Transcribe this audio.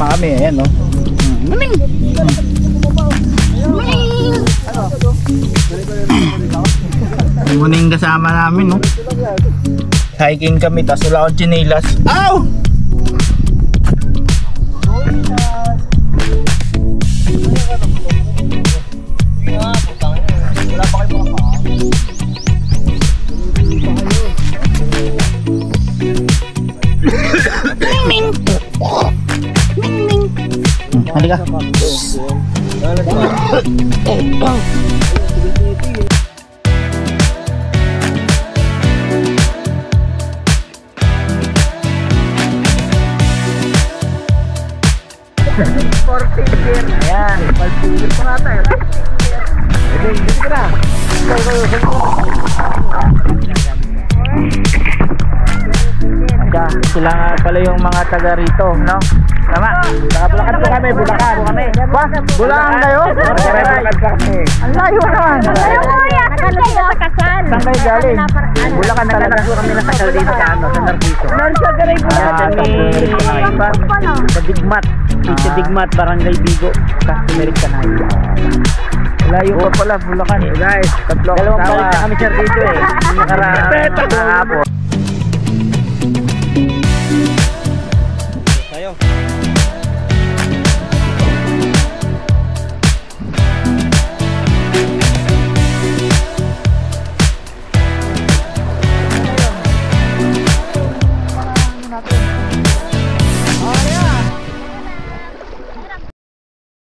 nagsama kami. Ayan, no? Muning! Muning kasama namin, no? Hiking kami, tapos wala akong chinelas. Ow! Halika. Ayan, palpigil pa nga tayo. Dito ka na. Sila nga pala yung mga taga rito, no? Tama? Bulacan po kami, Bulacan. Bulacan kayo? Ang layo naman. Saan kayo galing? Bulacan talaga. Kami nakasal dito sa ano, sa Narciso. Sa Digmat. Sa Digmat, Barangay Bigo. Customary Kanay. Layo pa pala, Bulacan. Guys, dalawang balik na kami sir dito eh. Nakaraan hapon.